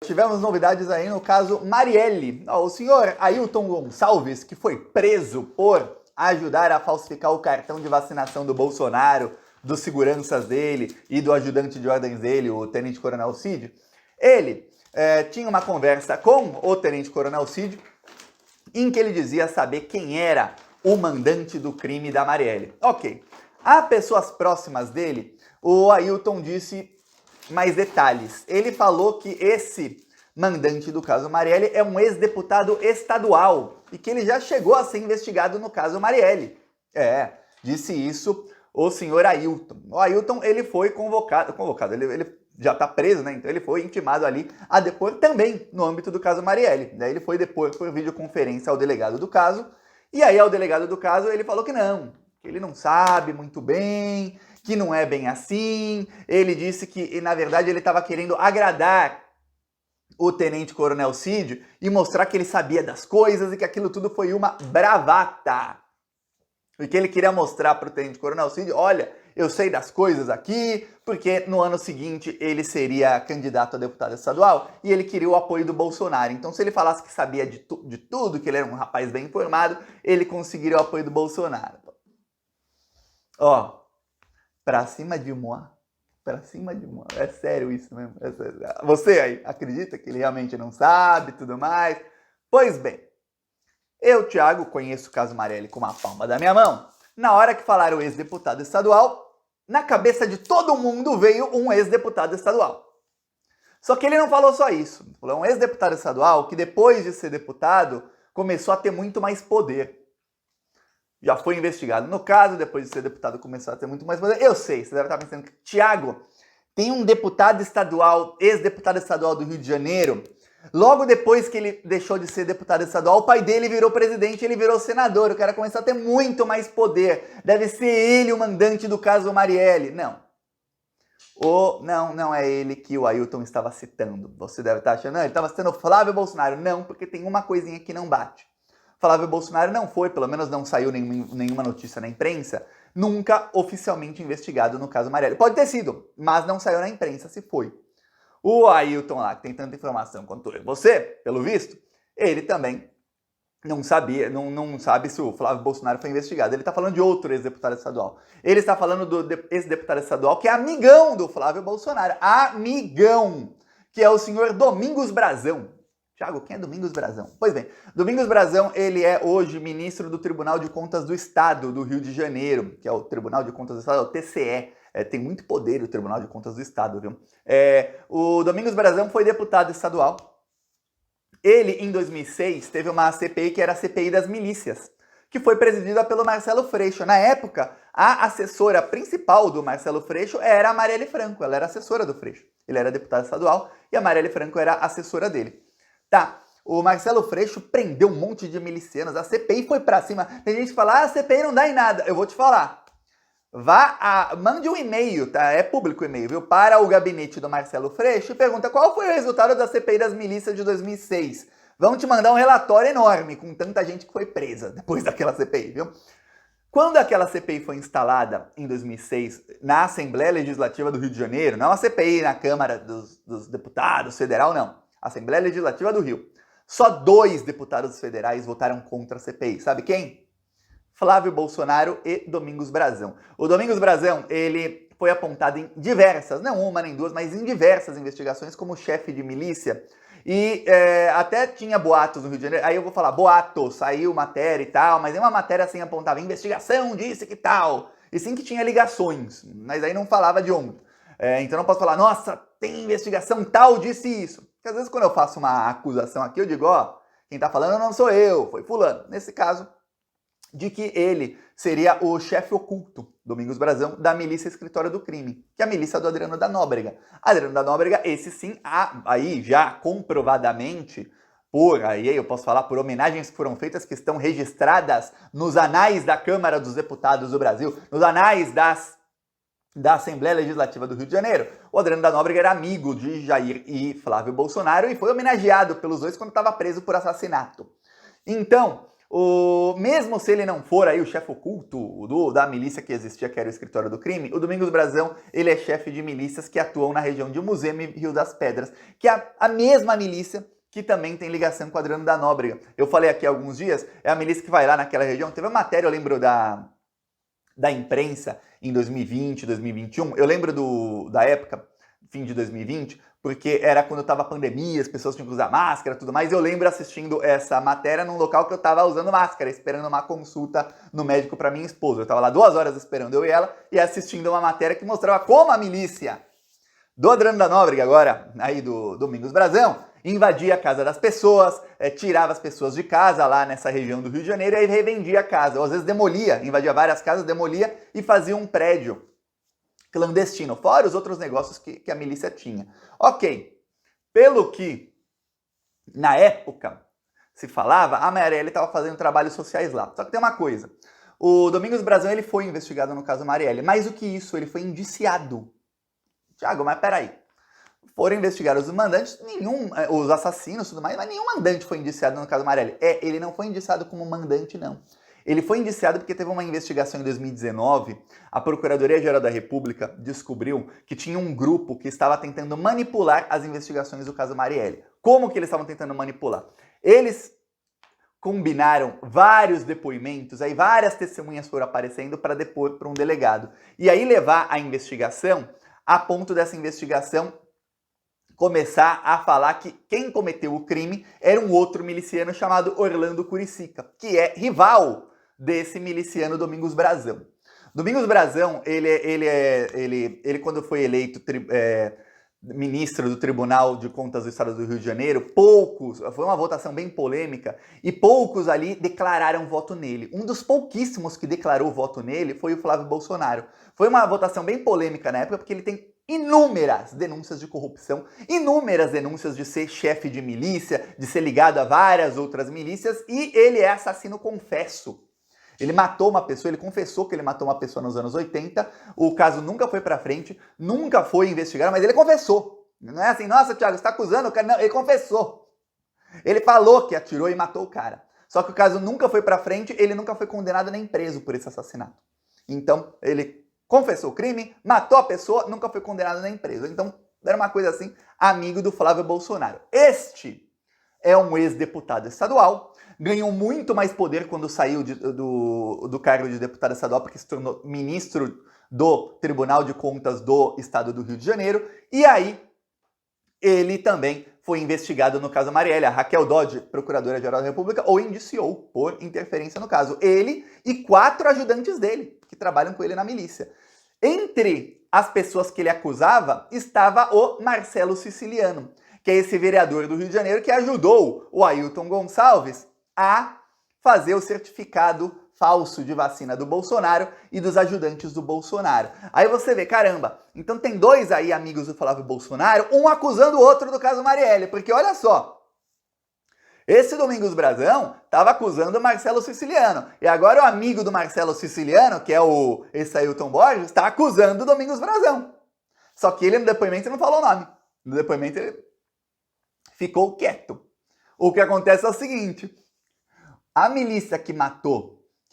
Tivemos novidades aí no caso Marielle. O senhor Ailton Gonçalves, que foi preso por ajudar a falsificar o cartão de vacinação do Bolsonaro, dos seguranças dele e do ajudante de ordens dele, o Tenente Coronel Cid, ele tinha uma conversa com o Tenente Coronel Cid em que ele dizia saber quem era o mandante do crime da Marielle. Ok. A pessoas próximas dele, o Ailton disse mais detalhes. Ele falou que esse mandante do caso Marielle é um ex-deputado estadual e que ele já chegou a ser investigado no caso Marielle. Disse isso o senhor Ailton. O Ailton, ele foi convocado, ele já está preso, né? Então ele foi intimado ali a depor também no âmbito do caso Marielle. Daí ele foi depor por videoconferência ao delegado do caso, e aí ao delegado do caso ele falou que ele não sabe muito bem, que não é bem assim. Ele disse que, na verdade, ele estava querendo agradar o Tenente Coronel Cid e mostrar que ele sabia das coisas e que aquilo tudo foi uma bravata. E que ele queria mostrar para o Tenente Coronel Cid, olha, eu sei das coisas aqui, porque no ano seguinte ele seria candidato a deputado estadual e ele queria o apoio do Bolsonaro. Então, se ele falasse que sabia de tudo, que ele era um rapaz bem informado, ele conseguiria o apoio do Bolsonaro. Pra cima de moi. Pra cima de moi. É sério isso mesmo. É sério. Você aí acredita que ele realmente não sabe e tudo mais? Pois bem, eu, Thiago, conheço o caso Marielle com a palma da minha mão. Na hora que falaram ex-deputado estadual, na cabeça de todo mundo veio um ex-deputado estadual. Só que ele não falou só isso. Ele falou um ex-deputado estadual que depois de ser deputado começou a ter muito mais poder. Já foi investigado no caso, depois de ser deputado começou a ter muito mais poder. Eu sei, você deve estar pensando que, Thiago, tem um deputado estadual, ex-deputado estadual do Rio de Janeiro, logo depois que ele deixou de ser deputado estadual, o pai dele virou presidente, ele virou senador, o cara começou a ter muito mais poder. Deve ser ele o mandante do caso Marielle. Não. Não é ele que o Ailton estava citando. Você deve estar achando, ele estava citando o Flávio Bolsonaro. Não, porque tem uma coisinha que não bate. Flávio Bolsonaro não foi, pelo menos não saiu nenhuma notícia na imprensa, nunca oficialmente investigado no caso Marielle. Pode ter sido, mas não saiu na imprensa se foi. O Ailton lá, que tem tanta informação quanto você, pelo visto, ele também não sabia, não sabe se o Flávio Bolsonaro foi investigado. Ele está falando de outro ex-deputado estadual. Ele está falando do ex-deputado estadual que é amigão do Flávio Bolsonaro. Amigão! Que é o senhor Domingos Brazão. Thiago, quem é Domingos Brazão? Pois bem, Domingos Brazão, ele é hoje ministro do Tribunal de Contas do Estado do Rio de Janeiro, que é o Tribunal de Contas do Estado, é o TCE. Tem muito poder o Tribunal de Contas do Estado, viu? O Domingos Brazão foi deputado estadual. Ele, em 2006, teve uma CPI que era a CPI das milícias, que foi presidida pelo Marcelo Freixo. Na época, a assessora principal do Marcelo Freixo era a Marielle Franco, ela era assessora do Freixo. Ele era deputado estadual e a Marielle Franco era assessora dele. Tá, o Marcelo Freixo prendeu um monte de milicianos, a CPI foi pra cima. Tem gente que fala, a CPI não dá em nada. Eu vou te falar. Mande um e-mail, tá? É público o e-mail, viu? Para o gabinete do Marcelo Freixo e pergunta qual foi o resultado da CPI das milícias de 2006. Vão te mandar um relatório enorme com tanta gente que foi presa depois daquela CPI, viu? Quando aquela CPI foi instalada em 2006 na Assembleia Legislativa do Rio de Janeiro, não a CPI na Câmara dos Deputados Federal, não. Assembleia Legislativa do Rio. Só 2 deputados federais votaram contra a CPI. Sabe quem? Flávio Bolsonaro e Domingos Brazão. O Domingos Brazão, ele foi apontado em diversas, não uma nem duas, mas em diversas investigações como chefe de milícia. E até tinha boatos no Rio de Janeiro. Aí eu vou falar, boato, saiu matéria e tal, mas é uma matéria assim apontava, investigação disse que tal. E sim que tinha ligações, mas aí não falava de onde. Então não posso falar, nossa, tem investigação tal, disse isso. Porque às vezes quando eu faço uma acusação aqui, eu digo, quem tá falando não sou eu, foi fulano. Nesse caso, de que ele seria o chefe oculto, Domingos Brazão, da milícia Escritório do Crime, que é a milícia do Adriano da Nóbrega. Adriano da Nóbrega, esse sim, aí já comprovadamente, aí eu posso falar por homenagens que foram feitas, que estão registradas nos anais da Câmara dos Deputados do Brasil, nos anais da Assembleia Legislativa do Rio de Janeiro. O Adriano da Nóbrega era amigo de Jair e Flávio Bolsonaro e foi homenageado pelos dois quando estava preso por assassinato. Então, Mesmo se ele não for aí o chefe oculto da milícia que existia, que era o escritório do crime, o Domingos Brazão, ele é chefe de milícias que atuam na região de Muzema e Rio das Pedras, que é a mesma milícia que também tem ligação com o Adriano da Nóbrega. Eu falei aqui há alguns dias, é a milícia que vai lá naquela região. Teve uma matéria, eu lembro da imprensa em 2020, 2021. Eu lembro da época, fim de 2020, porque era quando estava a pandemia, as pessoas tinham que usar máscara e tudo mais. Eu lembro assistindo essa matéria num local que eu estava usando máscara, esperando uma consulta no médico para minha esposa. Eu estava lá 2 horas esperando eu e ela, e assistindo uma matéria que mostrava como a milícia do Adriano da Nóbrega, agora aí do Domingos Brazão, invadia a casa das pessoas, tirava as pessoas de casa lá nessa região do Rio de Janeiro e aí revendia a casa. Ou às vezes demolia, invadia várias casas, demolia e fazia um prédio clandestino, fora os outros negócios que a milícia tinha. Ok, pelo que na época se falava, a Marielle estava fazendo trabalhos sociais lá. Só que tem uma coisa, o Domingos Brazão ele foi investigado no caso Marielle, mais do que isso, ele foi indiciado. Tiago, mas peraí, foram investigar os mandantes, os assassinos e tudo mais, mas nenhum mandante foi indiciado no caso Marielle. Ele não foi indiciado como mandante, não. Ele foi indiciado porque teve uma investigação em 2019, a Procuradoria-Geral da República descobriu que tinha um grupo que estava tentando manipular as investigações do caso Marielle. Como que eles estavam tentando manipular? Eles combinaram vários depoimentos, aí várias testemunhas foram aparecendo para depor para um delegado. E aí levar a investigação a ponto dessa investigação começar a falar que quem cometeu o crime era um outro miliciano chamado Orlando Curicica, que é rival desse miliciano Domingos Brazão. Domingos Brazão, ele quando foi eleito ministro do Tribunal de Contas do Estado do Rio de Janeiro, foi uma votação bem polêmica, e poucos ali declararam voto nele. Um dos pouquíssimos que declarou voto nele foi o Flávio Bolsonaro. Foi uma votação bem polêmica na época, porque ele tem inúmeras denúncias de corrupção, inúmeras denúncias de ser chefe de milícia, de ser ligado a várias outras milícias, e ele é assassino confesso. Ele matou uma pessoa, ele confessou que ele matou uma pessoa nos anos 80, o caso nunca foi pra frente, nunca foi investigado, mas ele confessou. Não é assim, nossa, Thiago, você tá acusando o cara? Não, ele confessou. Ele falou que atirou e matou o cara. Só que o caso nunca foi pra frente, ele nunca foi condenado nem preso por esse assassinato. Então, ele confessou o crime, matou a pessoa, nunca foi condenado nem preso. Então, era uma coisa assim, amigo do Flávio Bolsonaro. Este é um ex-deputado estadual, ganhou muito mais poder quando saiu do cargo de deputado estadual, porque se tornou ministro do Tribunal de Contas do Estado do Rio de Janeiro, e aí ele também foi investigado no caso Marielle. A Raquel Dodge, Procuradora-Geral da República, o indiciou por interferência no caso. Ele e 4 ajudantes dele, que trabalham com ele na milícia. Entre as pessoas que ele acusava estava o Marcelo Siciliano, que é esse vereador do Rio de Janeiro que ajudou o Ailton Gonçalves a fazer o certificado falso de vacina do Bolsonaro e dos ajudantes do Bolsonaro. Aí você vê, caramba, então tem 2 aí amigos do Flávio Bolsonaro, um acusando o outro do caso Marielle, porque olha só, esse Domingos Brazão estava acusando o Marcelo Siciliano, e agora o amigo do Marcelo Siciliano, que é esse Ailton Borges, está acusando o Domingos Brazão. Só que ele no depoimento não falou o nome, no depoimento ele ficou quieto. O que acontece é o seguinte, a milícia que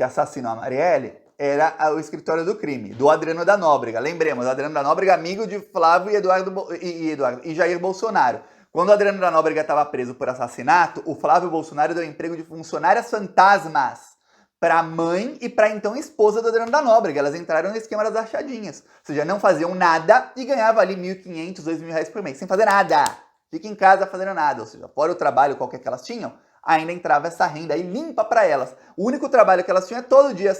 assassinou a Marielle, era o escritório do crime, do Adriano da Nóbrega. Lembremos, Adriano da Nóbrega, amigo de Flávio e Jair Bolsonaro. Quando o Adriano da Nóbrega estava preso por assassinato, o Flávio Bolsonaro deu emprego de funcionárias fantasmas para a mãe e para a então esposa do Adriano da Nóbrega. Elas entraram no esquema das rachadinhas. Ou seja, não faziam nada e ganhavam ali R$1.500, R$2.000 por mês, sem fazer nada. Fica em casa fazendo nada. Ou seja, fora o trabalho qualquer que elas tinham, ainda entrava essa renda aí limpa para elas. O único trabalho que elas tinham é todo dia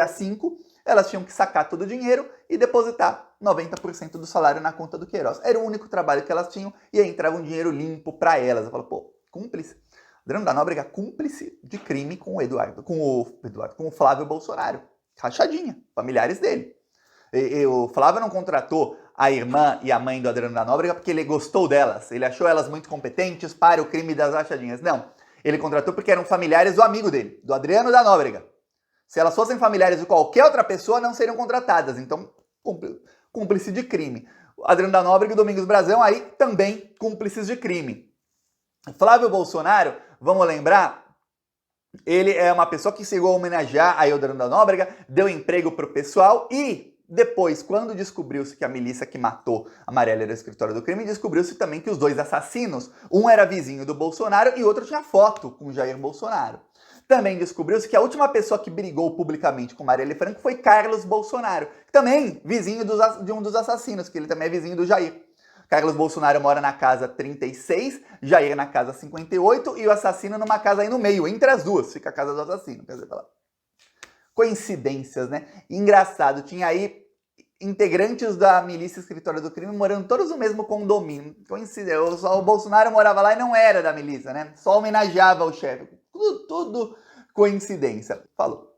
5, elas tinham que sacar todo o dinheiro e depositar 90% do salário na conta do Queiroz. Era o único trabalho que elas tinham e aí entrava um dinheiro limpo para elas. Eu falo, pô, cúmplice. Adriano da Nóbrega, cúmplice de crime com o Flávio Bolsonaro. Rachadinha, familiares dele. O Flávio não contratou a irmã e a mãe do Adriano da Nóbrega porque ele gostou delas, ele achou elas muito competentes para o crime das rachadinhas. Não, ele contratou porque eram familiares do amigo dele, do Adriano da Nóbrega. Se elas fossem familiares de qualquer outra pessoa, não seriam contratadas. Então, cúmplice de crime. O Adriano da Nóbrega e o Domingos Brazão aí também cúmplices de crime. Flávio Bolsonaro, vamos lembrar Ele é uma pessoa que chegou a homenagear a Eudorno da Nóbrega, deu emprego para o pessoal e depois, quando descobriu-se que a milícia que matou a Marielle era o escritório do crime, descobriu-se também que os dois assassinos, um era vizinho do Bolsonaro e outro tinha foto com Jair Bolsonaro. Também descobriu-se que a última pessoa que brigou publicamente com Marielle Franco foi Carlos Bolsonaro, também vizinho de um dos assassinos, que ele também é vizinho do Jair. Carlos Bolsonaro mora na casa 36, Jair na casa 58 e o assassino numa casa aí no meio, entre as duas, fica a casa do assassino, quer dizer, tá lá. Coincidências, né? Engraçado, tinha aí integrantes da milícia escritório do crime morando todos no mesmo condomínio. Coincidência, o Bolsonaro morava lá e não era da milícia, né? Só homenageava o chefe. Tudo coincidência. Falou.